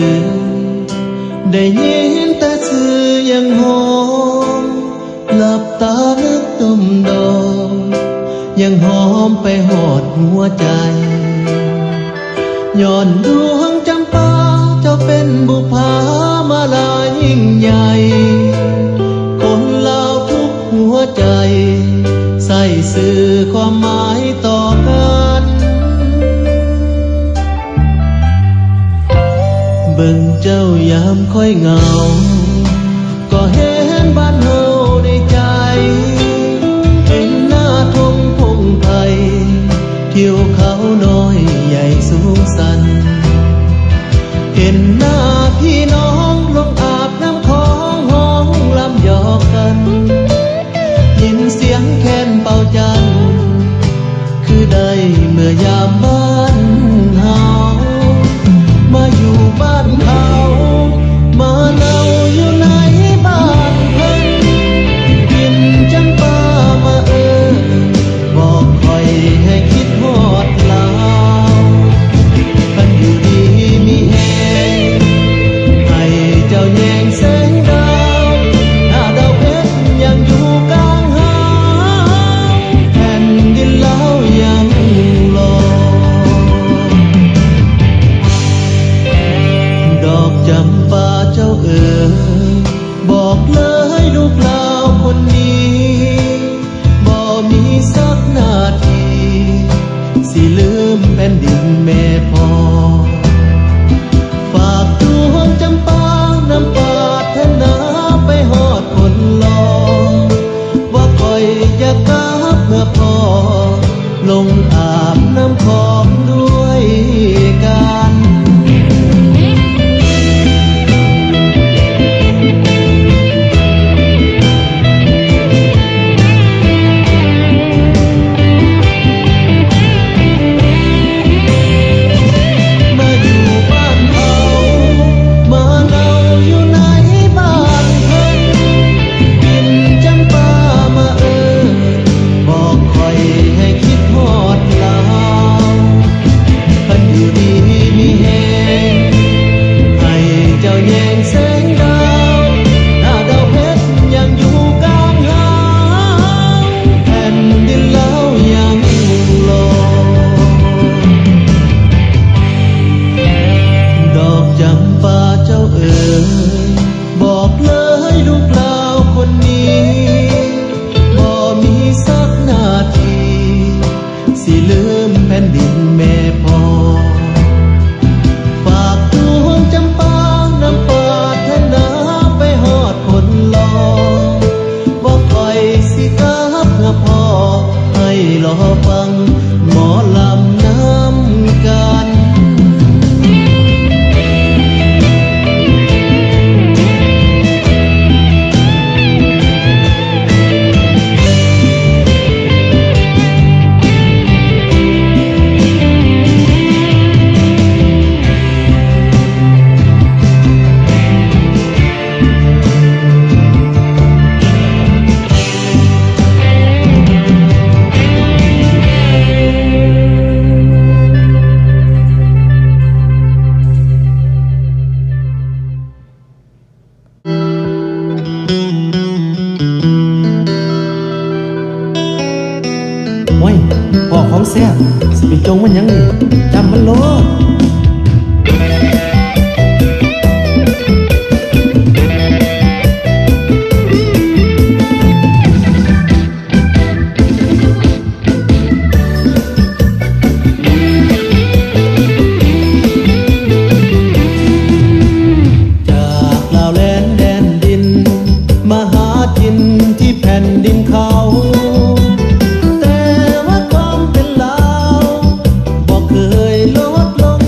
ลืมได้ยินแต่ชื่อยังหอมหลับตานึกตุ่มดอกยังหอมไปหอดหัวใจย้อนดวงจำปาเจ้าเป็นบุพามาลายิ่งใหญ่คนลาวทุกหัวใจใส่สื่อความหมายต่อกันเบิ่งเจ้ายามค่อยเหงาก็เห็นบ้านเฮาในใจเห็นหน้าทงพงไทยเที่ยวเขาน้อยใหญ่สูงสันเห็นหน้าพี่น้องลงอาบน้ำของห้องลำหยอกกันยินเสียงแคนเป่าจันคือได้เมื่อยามบ้านเฮามาอยู่บ้านเขามาเนาอยู่ในบ้านเพิ่นกินจำปามาบอกคอยให้คิดฮอดลาวเพิ่นอยู่ดีมีแฮงให้เจ้าแยงแสงดาวหน้าดาวเพชรยังอยู่กลางหาแผ่นดินลาวยังรอดอกจำปาเจ้าบอกเลยลูกลาวคนนี้บ่มีสักนาทีสิลืมแผ่นดินแม่พ่อฝากดวงจำปาน้ำปาถนาไปหอดคนรอว่าคอยจะกลับเมื่อพ่อลงอาบน้ำคลองด้วยกัน มาอยู่บ้านเขามาเนาอยู่ในบ้านเพิ่นกินจำปามาบอกคอยให้คิดฮอดลาวเพิ่นอยู่ดีมีแฮงให้เจ้าแยงแสงดาวหน้าดาวเพชรยังอยู่กลางหางแผ่นดินลาวยังรอ ดอกจำปาเจ้าบอกเลยลูกลาวคนนี้บ่มีสักนาทีสิลืมแผ่นดินแม่พ่อฝากดวงจำปาน้ำปาถนาไปหอดคนรอว่าคอยสิกลับเพื่อพ่อให้รอฟังหมอลำน้ำกัน โอ้ยพ่อของแซ่บสิไปจงมันหยังนี่จำมันโลดจากลาวแลนแดนดินมาหากินที่แผ่นดินเขาแต่ว่าความเป็นลาวบ่เคยลดลง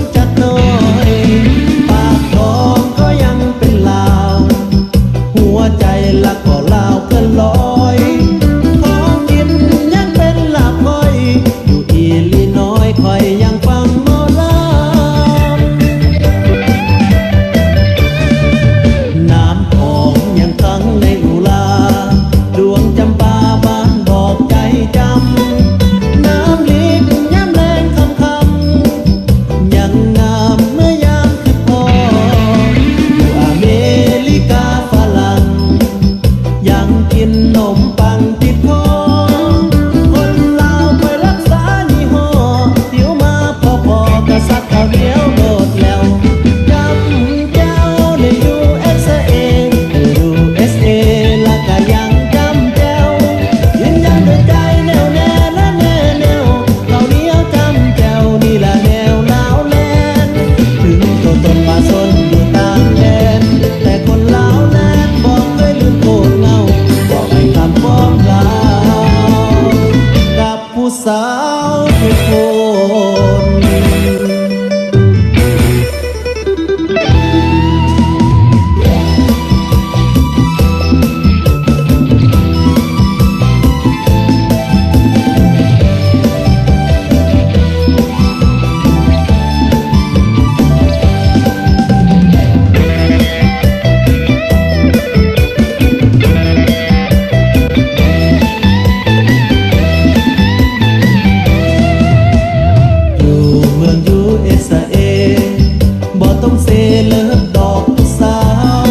ต้องเซเลิศดอกผู้สา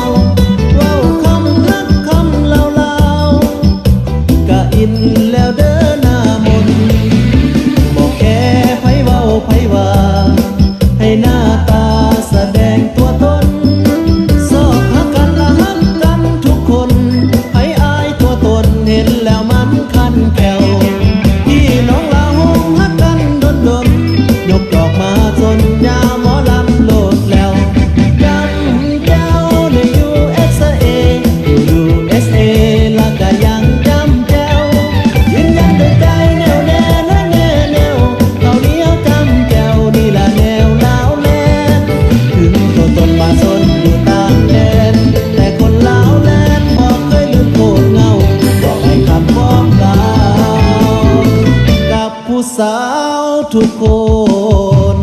วเว้าคำฮักคำลาวๆกะอินแล้วเด้อหน้ามนต์บอกแค่ไผเว้าไผว่าให้หน้าตาแสดงตัวตนสอบหากันละหักกันทุกคนให้อายตัวตนเห็นแล้วมันคันแผ่วพี่น้องลาหงหักกันดนยกดอกมาจนยาหมอลำโลดแล้วจำเจ้าใน USA แล้วก็ยังจำแจ้วยืนยันด้วยใจแน่วแน่และแน่แนวเขาเลี้ยวจำแก้วนี่ละแนวลาวแลนถึงตัวตนมาสนอยู่ต่างแดนแต่คนลาวแลนบอกเคยลืมโคตรเงาบอกให้คำฟ้องกล่าวกับผู้สาวทุกคน